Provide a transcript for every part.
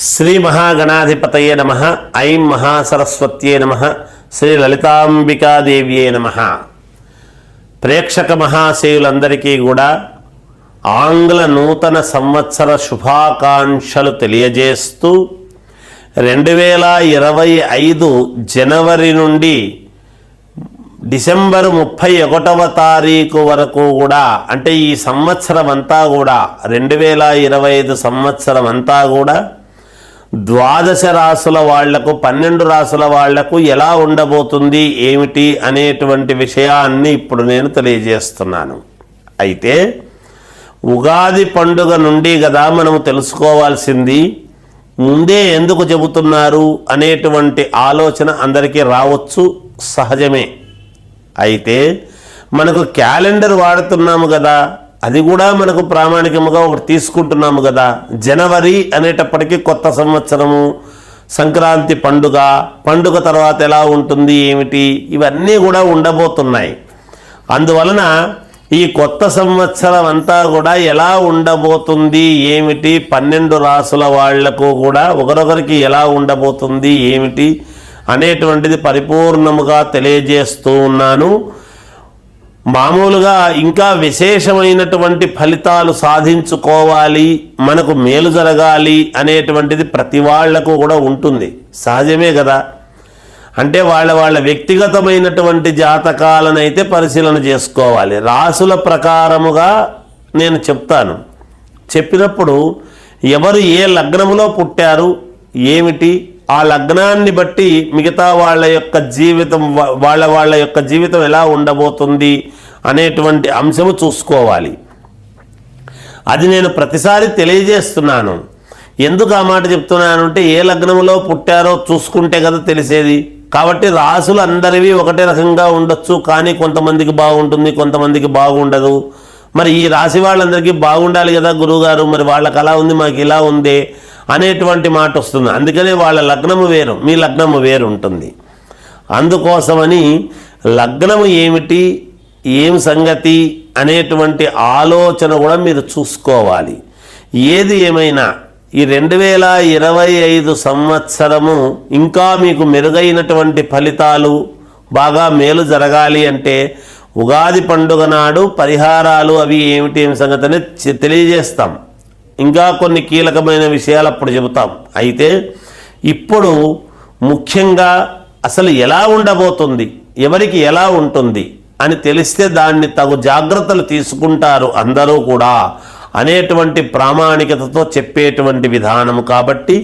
శ్రీ మహాగణాధిపతయే నమః. ఐం మహాసరస్వత్యే నమః. శ్రీ లలితాంబికాదేవ్యే నమః. ప్రేక్షక మహాశయులందరికీ కూడా ఆంగ్ల నూతన సంవత్సర శుభాకాంక్షలు తెలియజేస్తూ 2025 జనవరి నుండి డిసెంబర్ 31వ తారీఖు వరకు కూడా, అంటే ఈ సంవత్సరం అంతా కూడా 2025 సంవత్సరం అంతా కూడా ద్వాదశ రాసుల వాళ్లకు 12 రాసుల వాళ్లకు ఎలా ఉండబోతుంది ఏమిటి అనేటువంటి విషయాన్ని ఇప్పుడు నేను తెలియజేస్తున్నాను. అయితే ఉగాది పండుగ నుండి కదా మనము తెలుసుకోవాల్సింది, ముందే ఎందుకు చెబుతున్నారు అనేటువంటి ఆలోచన అందరికీ రావచ్చు, సహజమే. అయితే మనకు క్యాలెండర్ వాడుతున్నాము కదా, అది కూడా మనకు ప్రామాణికముగా ఒకటి తీసుకుంటున్నాము కదా. జనవరి అనేటప్పటికీ కొత్త సంవత్సరము, సంక్రాంతి పండుగ తర్వాత ఎలా ఉంటుంది ఏమిటి, ఇవన్నీ కూడా ఉండబోతున్నాయి. అందువలన ఈ కొత్త సంవత్సరం అంతా కూడా ఎలా ఉండబోతుంది ఏమిటి, 12 రాసుల వాళ్లకు కూడా ఒకరొకరికి ఎలా ఉండబోతుంది ఏమిటి అనేటువంటిది పరిపూర్ణముగా తెలియజేస్తూ ఉన్నాను. మామూలుగా ఇంకా విశేషమైనటువంటి ఫలితాలు సాధించుకోవాలి, మనకు మేలు జరగాలి అనేటువంటిది ప్రతి వాళ్లకు కూడా ఉంటుంది, సహజమే కదా. అంటే వాళ్ళ వ్యక్తిగతమైనటువంటి జాతకాలను అయితే పరిశీలన చేసుకోవాలి. రాసుల ప్రకారముగా నేను చెప్తాను. చెప్పినప్పుడు ఎవరు ఏ లగ్నములో పుట్టారు ఏమిటి, ఆ లగ్నాన్ని బట్టి మిగతా వాళ్ళ యొక్క జీవితం ఎలా ఉండబోతుంది అనేటువంటి అంశము చూసుకోవాలి. అది నేను ప్రతిసారి తెలియజేస్తున్నాను. ఎందుకు ఆ మాట చెప్తున్నాను అంటే, ఏ లగ్నంలో పుట్టారో చూసుకుంటే కదా తెలిసేది. కాబట్టి రాసులు అందరివి ఒకటే రకంగా ఉండొచ్చు, కానీ కొంతమందికి బాగుంటుంది, కొంతమందికి బాగుండదు. మరి ఈ రాశి వాళ్ళందరికీ బాగుండాలి కదా గురువుగారు, మరి వాళ్ళకి అలా ఉంది మాకు ఇలా ఉంది అనేటువంటి మాట వస్తుంది. అందుకనే వాళ్ళ లగ్నము వేరు, మీ లగ్నము వేరు ఉంటుంది. అందుకోసమని లగ్నము ఏమిటి, ఏం సంగతి అనేటువంటి ఆలోచన కూడా మీరు చూసుకోవాలి. ఏది ఏమైనా ఈ 2025 సంవత్సరము ఇంకా మీకు మెరుగైనటువంటి ఫలితాలు, బాగా మేలు జరగాలి అంటే ఉగాది పండుగ నాడు పరిహారాలు అవి ఏమిటి ఏమి సంగతి అనేది తెలియజేస్తాం. ఇంకా కొన్ని కీలకమైన విషయాలు అప్పుడు చెబుతాం. అయితే ఇప్పుడు ముఖ్యంగా అసలు ఎలా ఉండబోతుంది, ఎవరికి ఎలా ఉంటుంది అని తెలిస్తే దాన్ని తగు జాగ్రత్తలు తీసుకుంటారు అందరూ కూడా అనేటువంటి ప్రామాణికతతో చెప్పేటువంటి విధానము. కాబట్టి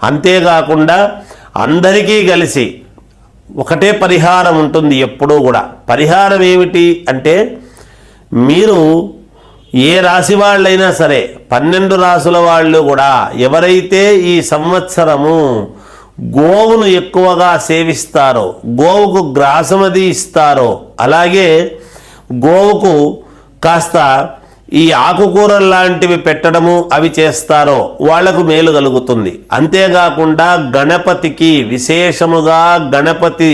అంతేకాకుండా అందరికీ కలిసి ఒకటే పరిహారం ఉంటుంది ఎప్పుడూ కూడా. పరిహారం ఏమిటి అంటే, మీరు ఏ రాశి వాళ్ళైనా సరే 12 రాసుల వాళ్ళు కూడా ఎవరైతే ఈ సంవత్సరము గోవును ఎక్కువగా సేవిస్తారో, గోవుకు గ్రాసమది ఇస్తారో, అలాగే గోవుకు కాస్త ఈ ఆకుకూరలు లాంటివి పెట్టడము అవి చేస్తారో వాళ్లకు మేలు కలుగుతుంది. అంతేకాకుండా గణపతికి విశేషముగా, గణపతి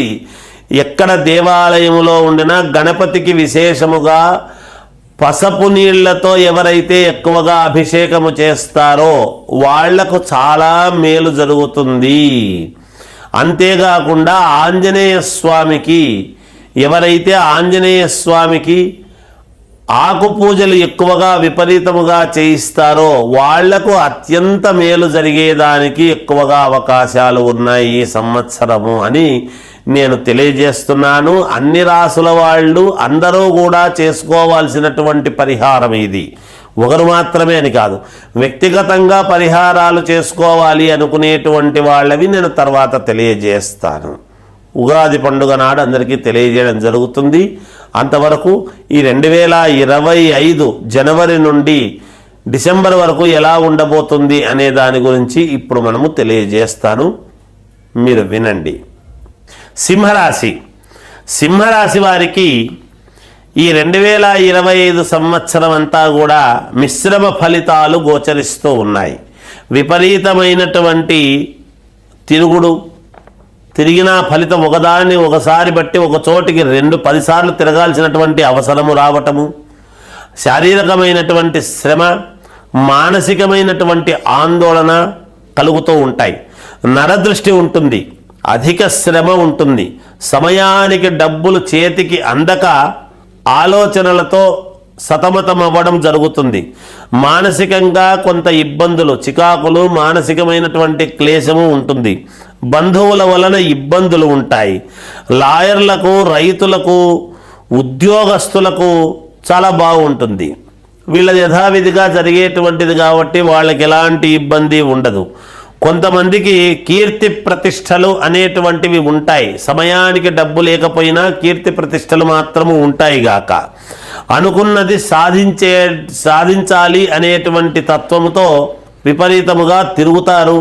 ఎక్కడ దేవాలయములో ఉండినా గణపతికి విశేషముగా పసుపు నీళ్లతో ఎవరైతే ఎక్కువగా అభిషేకము చేస్తారో వాళ్లకు చాలా మేలు జరుగుతుంది. అంతేకాకుండా ఆంజనేయ స్వామికి ఎవరైతే ఆంజనేయ స్వామికి ఆకు పూజలు ఎక్కువగా విపరీతముగా చేయిస్తారో వాళ్లకు అత్యంత మేలు జరిగేదానికి ఎక్కువగా అవకాశాలు ఉన్నాయి ఈ సంవత్సరము అని నేను తెలియజేస్తున్నాను. అన్ని రాసుల వాళ్ళు అందరూ కూడా చేసుకోవాల్సినటువంటి పరిహారం ఇది. ఒకరు మాత్రమే అని కాదు, వ్యక్తిగతంగా పరిహారాలు చేసుకోవాలి అనుకునేటువంటి వాళ్ళవి నేను తర్వాత తెలియజేస్తాను. ఉగాది పండుగ నాడు అందరికీ తెలియజేయడం జరుగుతుంది. అంతవరకు ఈ 2025 జనవరి నుండి డిసెంబర్ వరకు ఎలా ఉండబోతుంది అనే దాని గురించి ఇప్పుడు మనము తెలియజేస్తాను, మీరు వినండి. సింహరాశి వారికి ఈ 2025 సంవత్సరం అంతా కూడా మిశ్రమ ఫలితాలు గోచరిస్తూ ఉన్నాయి. విపరీతమైనటువంటి తిరిగినా ఫలితం ఒకదాన్ని ఒకసారి బట్టి ఒక చోటికి 10 సార్లు తిరగాల్సినటువంటి అవసరము రావటము, శారీరకమైనటువంటి శ్రమ, మానసికమైనటువంటి ఆందోళన, కలుగుతూ ఉంటాయి. నరదృష్టి ఉంటుంది, అధిక శ్రమ ఉంటుంది, సమయానికి డబ్బులు చేతికి అందక ఆలోచనలతో సతమతం అవ్వడం జరుగుతుంది. మానసికంగా కొంత ఇబ్బందులు, చికాకులు, మానసికమైనటువంటి క్లేశము ఉంటుంది. బంధువుల వలన ఇబ్బందులు ఉంటాయి. లాయర్లకు, రైతులకు, ఉద్యోగస్తులకు చాలా బాగుంటుంది. వీళ్ళ యథావిధిగా జరిగేటువంటిది కాబట్టి వాళ్ళకి ఎలాంటి ఇబ్బంది ఉండదు. కొంతమందికి కీర్తి ప్రతిష్టలు అనేటువంటివి ఉంటాయి. సమయానికి డబ్బు లేకపోయినా కీర్తి ప్రతిష్టలు మాత్రము ఉంటాయి గాక అనుకున్నది సాధించాలి అనేటువంటి తత్వముతో విపరీతముగా తిరుగుతారు.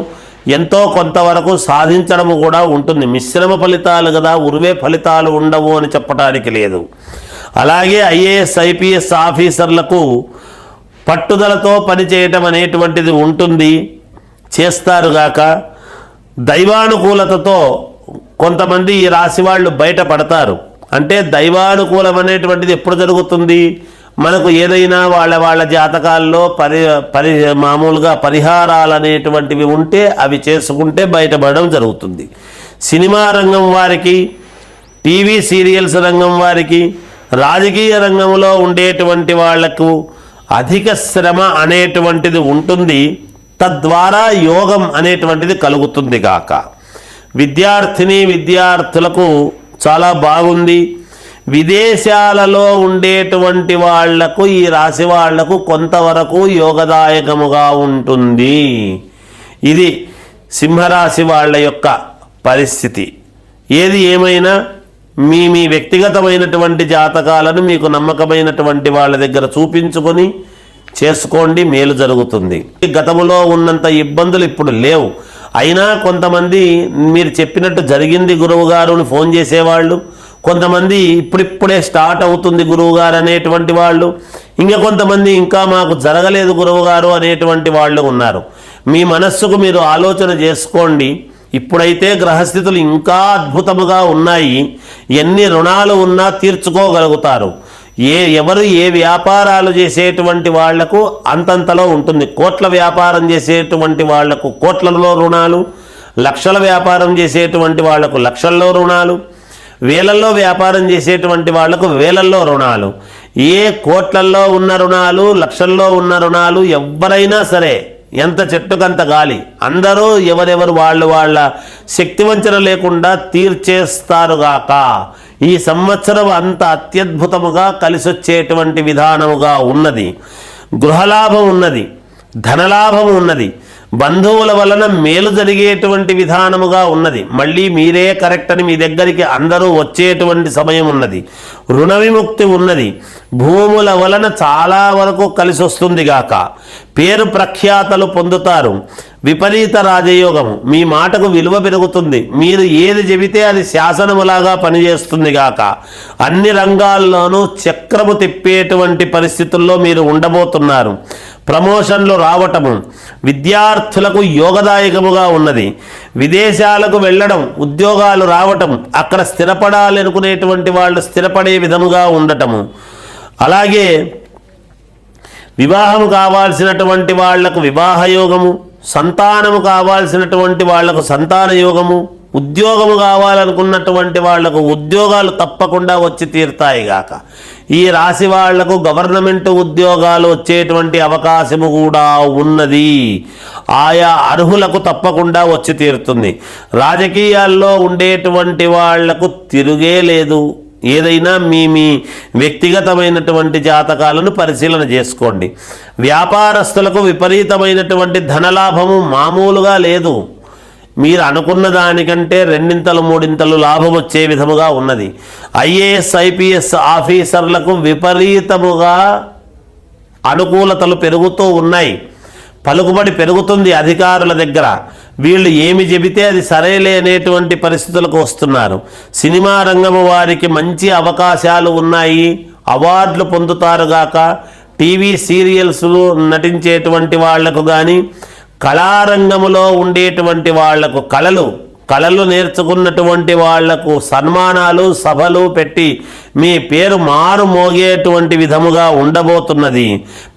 ఎంతో కొంతవరకు సాధించడము కూడా ఉంటుంది. మిశ్రమ ఫలితాలు కదా, ఉరివే ఫలితాలు ఉండవు అని చెప్పడానికి లేదు. అలాగే ఐఏఎస్, ఐపీఎస్ ఆఫీసర్లకు పట్టుదలతో పనిచేయటం అనేటువంటిది ఉంటుంది, చేస్తారుగాక. దైవానుకూలతతో కొంతమంది ఈ రాశి వాళ్ళు బయటపడతారు. అంటే దైవానుకూలం అనేటువంటిది ఎప్పుడు జరుగుతుంది? మనకు ఏదైనా వాళ్ళ జాతకాల్లో మామూలుగా పరిహారాలు అనేటువంటివి ఉంటే అవి చేసుకుంటే బయటపడడం జరుగుతుంది. సినిమా రంగం వారికి, టీవీ సీరియల్స్ రంగం వారికి, రాజకీయ రంగంలో ఉండేటువంటి వాళ్లకు అధిక శ్రమ అనేటువంటిది ఉంటుంది. తద్వారా యోగం అనేటువంటిది కలుగుతుంది కాక. విద్యార్థులకు చాలా బాగుంది. విదేశాలలో ఉండేటువంటి వాళ్లకు, ఈ రాశి వాళ్లకు కొంతవరకు యోగదాయకముగా ఉంటుంది. ఇది సింహరాశి వాళ్ళ యొక్క పరిస్థితి. ఏది ఏమైనా మీ వ్యక్తిగతమైనటువంటి జాతకాలను మీకు నమ్మకమైనటువంటి వాళ్ళ దగ్గర చూపించుకొని చేసుకోండి, మేలు జరుగుతుంది. గతంలో ఉన్నంత ఇబ్బందులు ఇప్పుడు లేవు. అయినా కొంతమంది మీరు చెప్పినట్టు జరిగింది గురువుగారు అని ఫోన్ చేసేవాళ్ళు, కొంతమంది ఇప్పుడిప్పుడే స్టార్ట్ అవుతుంది గురువుగారు అనేటువంటి వాళ్ళు, ఇంకా కొంతమంది ఇంకా మాకు జరగలేదు గురువుగారు అనేటువంటి వాళ్ళు ఉన్నారు. మీ మనస్సుకు మీరు ఆలోచన చేసుకోండి. ఇప్పుడైతే గ్రహస్థితులు ఇంకా అద్భుతముగా ఉన్నాయి. ఎన్ని రుణాలు ఉన్నా తీర్చుకోగలుగుతారు. ఎవరు ఏ వ్యాపారాలు చేసేటువంటి వాళ్లకు అంతంతలో ఉంటుంది. కోట్ల వ్యాపారం చేసేటువంటి వాళ్లకు కోట్లలో రుణాలు, లక్షల వ్యాపారం చేసేటువంటి వాళ్లకు లక్షల్లో రుణాలు, వేలల్లో వ్యాపారం చేసేటువంటి వాళ్లకు వేలల్లో రుణాలు. ఏ కోట్లల్లో ఉన్న రుణాలు, లక్షల్లో ఉన్న రుణాలు ఎవరైనా సరే, ఎంత చెట్టుకంత గాలి, అందరూ ఎవరెవరు వాళ్ళ శక్తివంచన లేకుండా తీర్చేస్తారుగాక. ఈ సంవత్సరం అంత అత్యద్భుతముగా కలిసొచ్చేటువంటి విధానముగా ఉన్నది. గృహలాభం ఉన్నది, ధనలాభం ఉన్నది, బంధువుల వలన మేలు జరిగేటువంటి విధానముగా ఉన్నది. మళ్ళీ మీరే కరెక్ట్ అని మీ దగ్గరికి అందరూ వచ్చేటువంటి సమయం ఉన్నది. రుణ విముక్తి ఉన్నది. భూముల వలన చాలా వరకు కలిసి వస్తుంది గాక. పేరు ప్రఖ్యాతలు పొందుతారు. విపరీత రాజయోగము, మీ మాటకు విలువ పెరుగుతుంది. మీరు ఏది చెబితే అది శాసనములాగా పనిచేస్తుంది గాక. అన్ని రంగాల్లోనూ చక్రము తిప్పేటువంటి పరిస్థితుల్లో మీరు ఉండబోతున్నారు. ప్రమోషన్లు రావటము విద్యార్థులకు యోగదాయకముగా ఉన్నది. విదేశాలకు వెళ్ళడం, ఉద్యోగాలు రావటం, అక్కడ స్థిరపడాలి అనుకునేటువంటి వాళ్ళు స్థిరపడే విధముగా ఉండటము, అలాగే వివాహము కావాల్సినటువంటి వాళ్లకు వివాహ యోగము, సంతానము కావాల్సినటువంటి వాళ్లకు సంతాన యోగము, ఉద్యోగము కావాలనుకున్నటువంటి వాళ్లకు ఉద్యోగాలు తప్పకుండా వచ్చి తీరుతాయి గాక. ఈ రాశి వాళ్లకు గవర్నమెంట్ ఉద్యోగాలు వచ్చేటువంటి అవకాశము కూడా ఉన్నది. ఆయా అర్హులకు తప్పకుండా వచ్చి తీరుతుంది. రాజకీయాల్లో ఉండేటువంటి వాళ్లకు తిరుగే లేదు. ఏదైనా మీ వ్యక్తిగతమైనటువంటి జాతకాలను పరిశీలన చేసుకోండి. వ్యాపారస్తులకు విపరీతమైనటువంటి ధనలాభము మామూలుగా లేదు. మీరు అనుకున్న దానికంటే రెండింతలు మూడింతలు లాభం వచ్చే విధముగా ఉన్నది. ఐఏఎస్ ఐపీఎస్ ఆఫీసర్లకు విపరీతముగా అనుకూలతలు పెరుగుతూ ఉన్నాయి. పలుకుబడి పెరుగుతుంది అధికారుల దగ్గర. వీళ్ళు ఏమి చెబితే అది సరేలే అనేటువంటి పరిస్థితులకు వస్తున్నారు. సినిమా రంగము వారికి మంచి అవకాశాలు ఉన్నాయి. అవార్డులు పొందుతారుగాక. టీవీ సీరియల్స్లు నటించేటువంటి వాళ్లకు కానీ, కళారంగములో ఉండేటువంటి వాళ్లకు, కళలు నేర్చుకున్నటువంటి వాళ్లకు సన్మానాలు, సభలు పెట్టి మీ పేరు మారు మోగేటువంటి విధముగా ఉండబోతున్నది.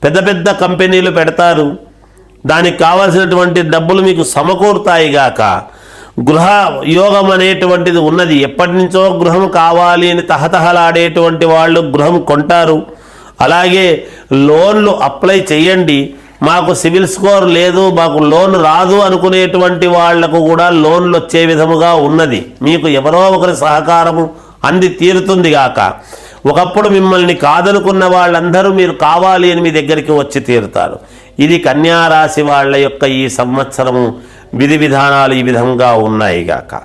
పెద్ద పెద్ద కంపెనీలు పెడతారు. దానికి కావలసినటువంటి డబ్బులు మీకు సమకూరుతాయి గాక. గృహ యోగం అనేటువంటిది ఉన్నది. ఎప్పటి నుంచో గృహం కావాలి అని తహతహలాడేటువంటి వాళ్ళు గృహం కొంటారు. అలాగే లోన్లు అప్లై చేయండి. మాకు సివిల్ స్కోర్ లేదు, మాకు లోన్ రాదు అనుకునేటువంటి వాళ్లకు కూడా లోన్లు వచ్చే విధముగా ఉన్నది. మీకు ఎవరో ఒకరి సహకారము అంది తీరుతుంది గాక. ఒకప్పుడు మిమ్మల్ని కాదనుకున్న వాళ్ళందరూ మీరు కావాలి అని మీ దగ్గరికి వచ్చి తీరుతారు. ఇది కన్యారాశి వాళ్ళ యొక్క ఈ సంవత్సరము విధి విధానాలు ఈ విధంగా ఉన్నాయి గాక.